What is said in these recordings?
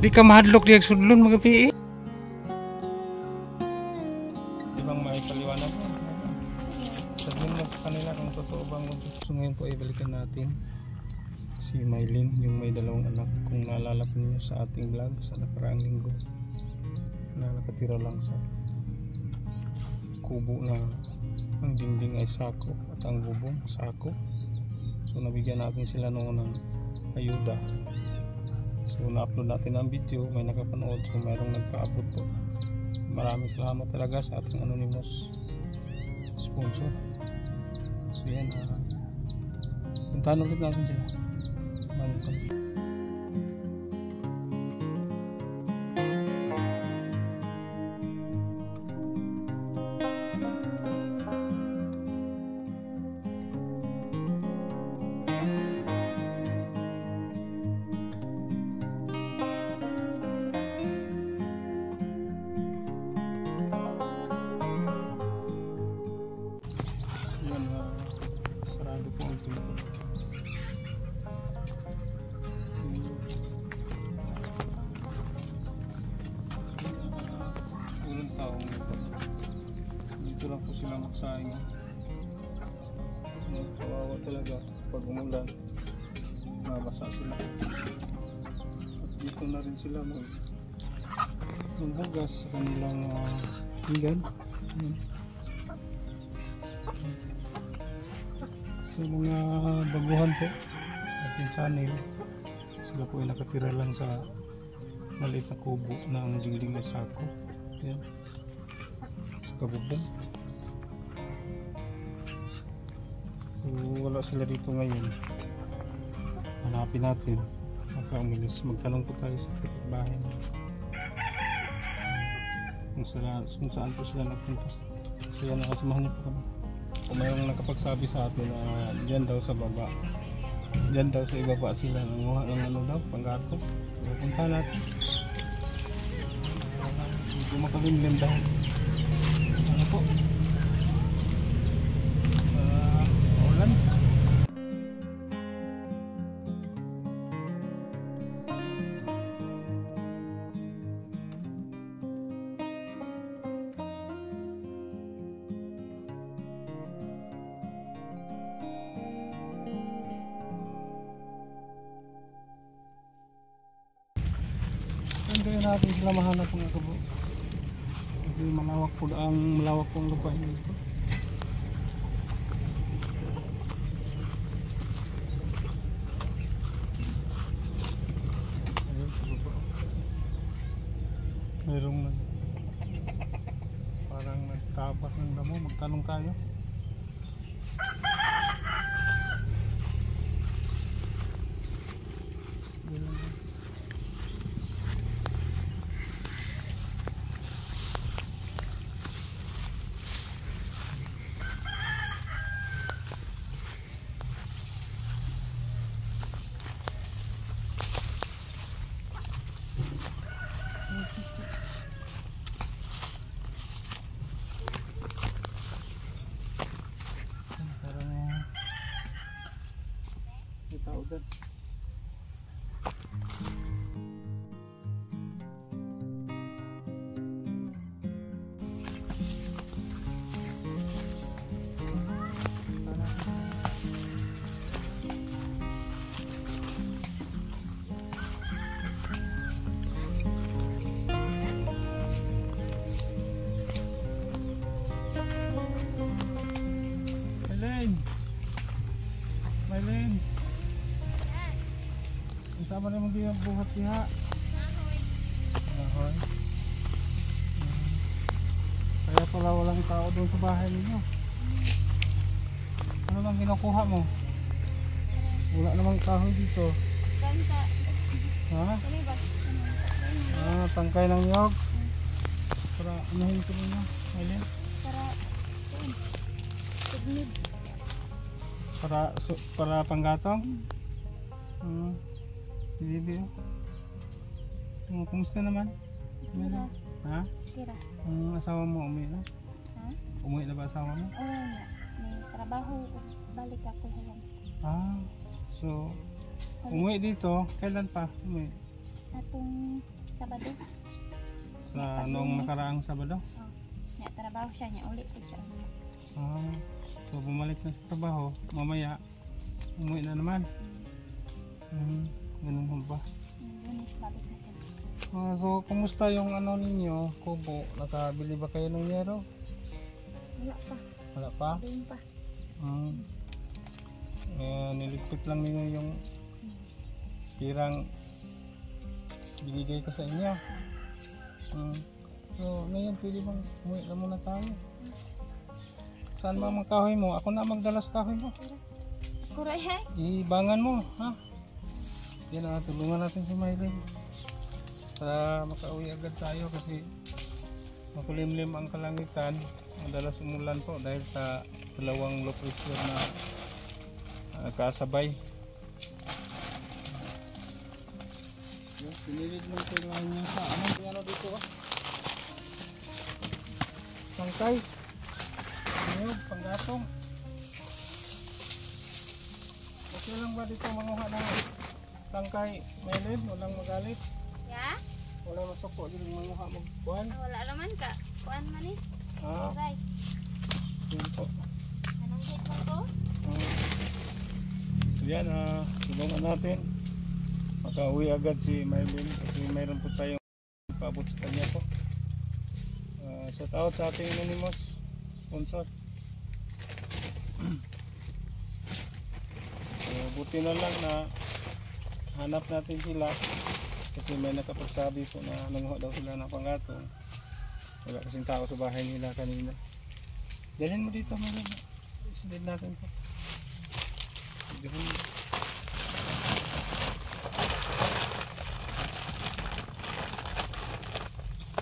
Di ka mahadlok diag sudlon mga pi. Ibang may paliwanag mo. Sabihin mo sa kanila kung totoo bang gusto. Ngayon po ay balikan natin si Mylene, yung may dalawang anak. Kung naalala po niyo sa ating vlog sa nakaraang linggo na nakatira lang sa kubo na ang dingding ay sako at ang bubong sako. So nabigyan natin sila noon ng ayuda. So na-upload natin ang video, may nakapanood, so mayroong nagpaabot po. Maraming salamat talaga sa ating anonymous sponsor. So yan, puntahan ulit natin sila. Sarado po ang pinto. Unang taong ito. Dito lang po sila magsaing. Kawawa talaga pag umulan. Mabasa sila. At dito na rin sila maghugas sa kanilang pinggan. Sa mga baguhan po ating channel, sila po ay nakatira lang sa maliit na kubo na ang dingding na sako. Yan, sa kabubong. So, wala sila dito ngayon. Hanapin natin. Makaumilis. Magtanong po tayo sa kapitbahay kung saan po sila nagpunta. So yan, nakasamahan niyo po kami. Kung mayroong nakapagsabi sa atin na dyan daw sa baba, dyan daw sa ibaba sila nanguha ng ano daw, panggato. Pupunta natin. Hindi makalimlim dahil ano po, ulan. Hindi natin sila mahanap ng kubo. Kasi malawak po ang lupain dito. Ayun, sa baba. Mayroong parang nagtabas ng damo. Magtanong tayo. Taudan. Mylene. Sama na mong buhat siya. Ahoy. Kaya pala walang tao doon sa bahay ninyo. Ano lang kinukuha mo? Wala namang kahoy dito. Ha? Tangkay ng nyog. Para anuhin ko ninyo, Mylene? Para panggatong? Si Bibi, kumusta naman? Kira. Ha? Kira. Ang asawa mo umuwi na? Ha? Umuwi na ba asawa mo? Oo na. May trabaho. Balik ako lang. So umuwi dito, kailan pa umuwi? Atong Sabado. Sa noong nakaraang Sabado. Oh. Nya trabaho siya nya uli po siya. Ah, so bumalik na sa trabaho, mamaya umuwi na naman. Ganun ho ba? Lunes balik natin. So kumusta yung ano ninyo, kubo? Nakabili ba kayo ng yero? Wala pa. Wala pa? Doon pa. Niligpit lang ninyo yung pirang binigay ko sa inyo. So ngayon pwede bang umuwi na muna tayo? Saan ba ang kahoy mo? Ako na magdalas kahoy mo. Kuray hay. Ibangan mo, ha? Yan na, tulungan natin si Mylene para makauwi agad tayo kasi makulimlim ang kalangitan. Madalas umulan po dahil sa dalawang low pressure na kasabay. Pinilid lang ko lang niya sa ano dito ah? Sangkay. Ngayon, panggatong. Okay lang ba dito manguha ng tangkay, Mylene? Walang magalit? Ya? Wala masuko, dito manguha magkuhan. Wala naman ka. Kuan man eh. Ah, Kuray. yun po. Anong date mo ko? So yan, tulungan natin. Makauwi agad si Mylene kasi mayroon po tayong paabot sa kanya po. Shout out sa ating anonymous sponsor. Buti na lang na hanap natin sila kasi may nakapagsabi po na nanguha daw sila ng pangatong. Wala kasing tao sa bahay nila kanina. Dalhin mo dito mga isilid natin po. Dalhin mo.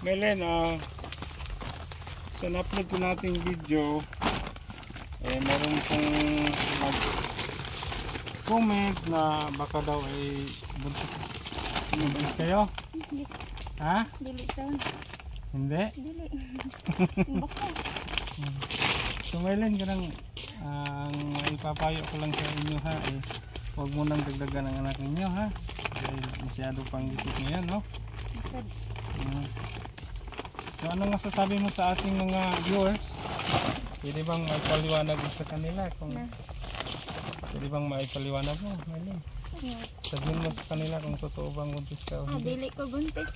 Mylene, sa na-upload ko nating video meron pong comment na baka daw ay buntis kayo. Hindi. Ha? Dili to. Hindi? Dili. Bako. So Mylene, ganang ang ipapayo ko lang sa inyo ha, huwag mo nang dagdagan ang anak ninyo ha, dahil masyado pang gipit ngayon, no? Masad. So anong masasabi mo sa ating mga viewers? Pwede bang maipaliwanag mo sa kanila kung pwede bang maipaliwanag mo, Mylene? Sabihin mo sa kanila kung totoo bang buntis ka o hindi. Dili ko buntis.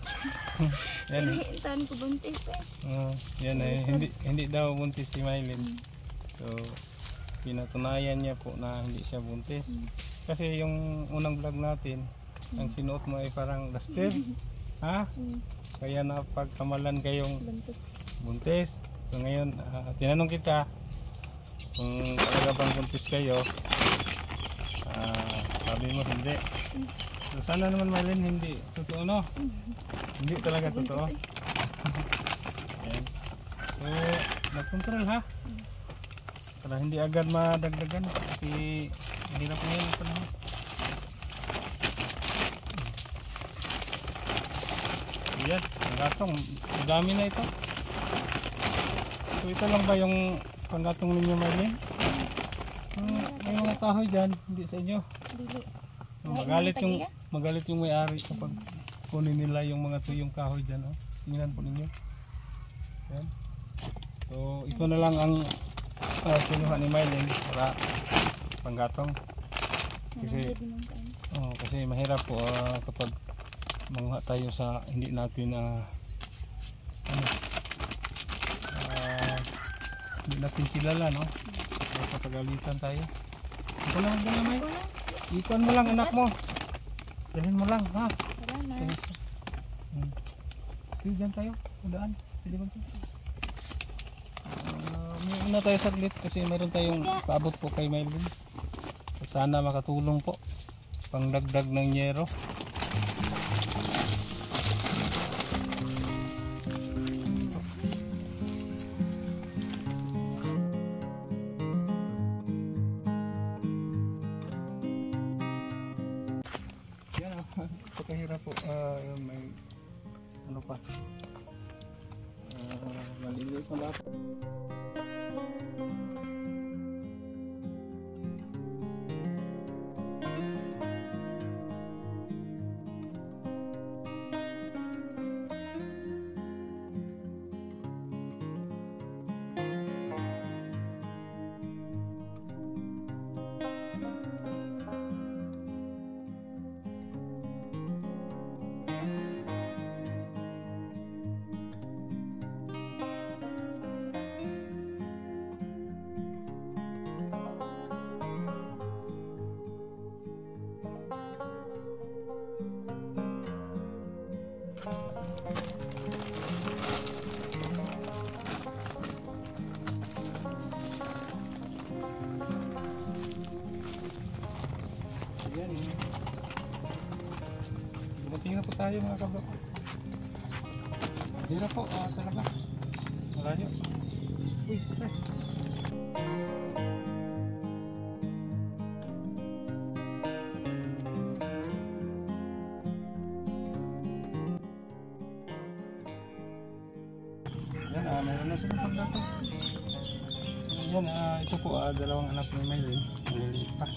Yan, Dili taon ko buntis eh. yan hindi daw buntis si Mylene. So pinatunayan niya po na hindi siya buntis. Kasi yung unang vlog natin, ang sinuot mo ay parang duster. Ha? Kaya napagkamalan kayong Buntis. buntis. So ngayon, tinanong kita kung talaga bang buntis kayo. Sabi mo hindi. So sana naman Mylene hindi totoo, no? Hindi talaga totoo. Ayan. So nagkontrol ha. Para hindi agad madagdagan kasi hirap ngayon ang panahon. Ayan, ang gatong, dami na ito. So ito lang ba yung panggatong ninyo, Mylene? May mga kahoy dyan, hindi sa inyo. Dili. Magalit yung may-ari kapag kunin nila yung mga tuyong kahoy dyan. Oh. Tingnan po ninyo. Ayan. So ito na lang ang kinuha ni Mylene para panggatong. Kasi mahirap po kapag manguha tayo sa hindi natin hindi natin kilala, no? Kapagalitan tayo. Ito na lang May. Ikuan mo lang anak mo. Dalhin mo lang ha. Salamat. Sige, dyan tayo. Udaan. Pwede ba ito? Muna tayo saglit kasi mayroon tayong paabot po kay Mylene. Sana makatulong po. Pangdagdag ng yero. Pagkahirap po, may ano pa, maliliit na lahat. Tingnan po tayo mga kabro. Hirap po, talaga. Malayo. Uy, pre. Yan, meron na sila pagdato. Yan, ito po, dalawang anak ni Maylin. Maliliit pa.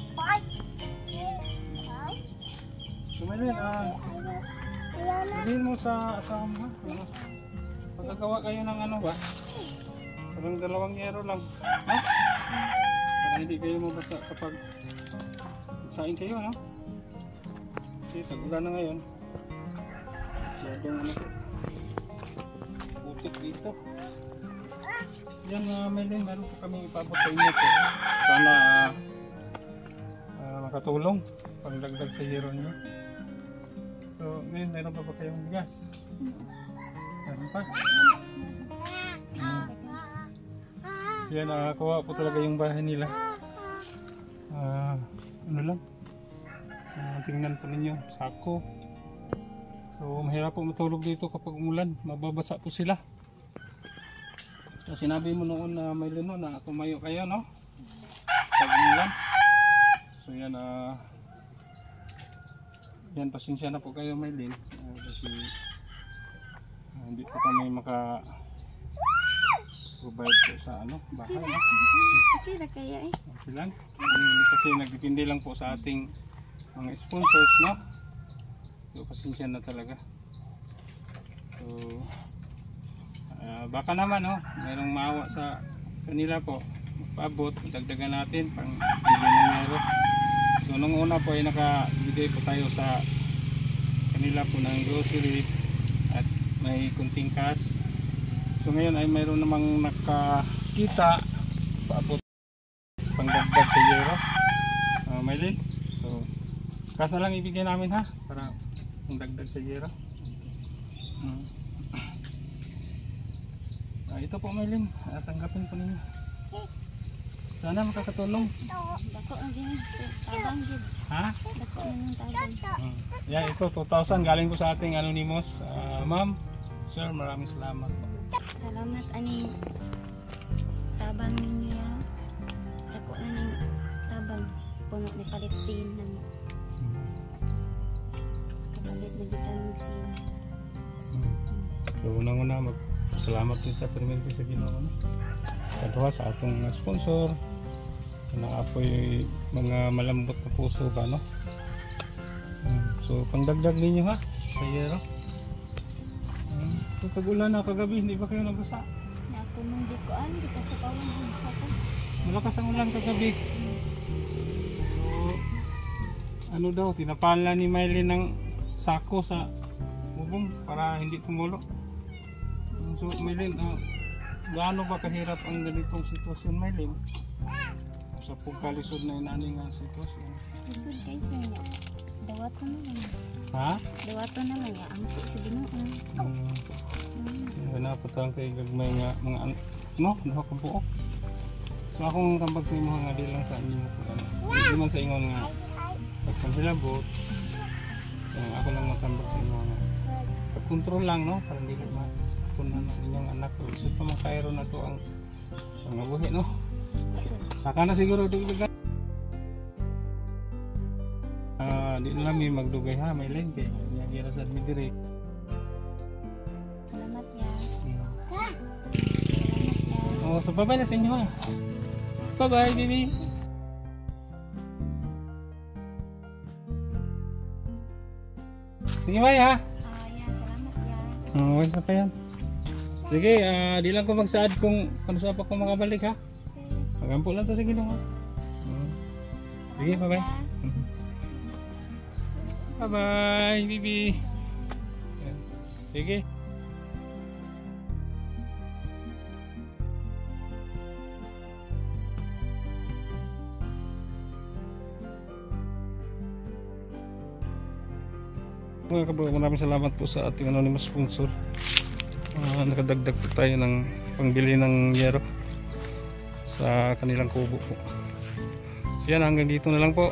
So Maylin, sabihin mo sa asawa mo, ha? Pagkagawa kayo ng ano ba? Parang 2 yero lang. Ha? Para hindi kayo mabasa kapag saing kayo, no? Kasi tag-ulan na ngayon. Masyadong ano po. Putik dito. Yan, Maylin, meron po kami ipabot sa inyo po. Sana makatulong pagdagdag sa yero nyo. So, ngayon meron pa ba kayong bigas? Meron pa? So yan, kuha po talaga yung bahay nila. Ano lang? Tingnan po ninyo, sako. So, mahirap po matulog dito kapag umulan. Mababasa po sila. So, sinabi mo noon na may lino na tumayo kayo, no? Pag umulan. So yan, yan, pasensya na po kayo, Maylin, kasi hindi po kami maka-provide po sa ano, bahay. No? Okay na kaya eh. Okay lang. Kasi nagdepende lang po sa ating mga sponsors, no? So pasensya na talaga. So baka naman, no, mayroong maawa sa kanila po, magpaabot, dagdagan natin pang bili ng yero. So nung una po ay nakabigay po tayo sa kanila po ng grocery at may kunting cash. So ngayon ay mayroon namang nakakita paabot pang dagdag sa yero. Maylin, so cash na lang ibigay namin, ha, para pang dagdag sa yero. Ito po, Maylin, tanggapin po ninyo. Sana makakatulong. Dako ang din. Tabang gid. Ha? Dako ang tabang. Yan, ito 2,000 galing po sa ating anonymous. Ma'am, sir, maraming salamat po. Salamat ani tabang ninyo ya. Dako na ning tabang puno ni palit sin nang kapalit na vitamin C. So unang-una salamat kita primero sa Ginoo, no? Kadua sa atong sponsor na apoy mga malambot na puso ba, no? So pangdagdag ninyo, ha, sa yero. So tag-ulan na kagabi, hindi ba kayo nabasa? Na ako mong di ko an kita sa kawan din sa ko. Malakas ang ulan kagabi. So ano daw, tinapalan ni Maylin ng sako sa bubong para hindi tumulo. So Maylin, gaano ba kahirap ang ganitong sitwasyon, Maylin? Sa pagkalisod na inaning nga sitwasyon. Isod kay sir niya. Dawato na lang. Ha? Dawato na lang ya ang sa Ginoo. Napatang kay gagmay nga mga no, duha ka buok. So akong tambag sa imo nga di lang sa inyo ko. Di man sa ingon nga pagpangilabot. Ako lang matambag sa inyo nga. Pag-control lang, no, para hindi ma punan sa inyong anak. Isip pa mga kairo na to ang pangabuhi, no? Saka na siguro dugdugan. Di na lang may magdugay, ha, Maylin, kay gira sa midiri. Salamat ya. Oh, so bye-bye na sa inyo, ha. Bye-bye, baby. Sige, bye, ha. Ya, salamat ya. Okay na pa yan. Sige, di lang ko magsaad kung ano sa pa ko makabalik, ha. Magampo lang to sa Ginoo. Sige, bye-bye. Bye-bye, baby. Sige. Mga kabro, maraming salamat po sa ating anonymous sponsor. Nakadagdag po tayo ng pangbili ng yero sa kanilang kubo po. So yan, hanggang dito na lang po.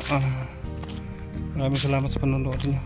Maraming salamat sa panonood niyo.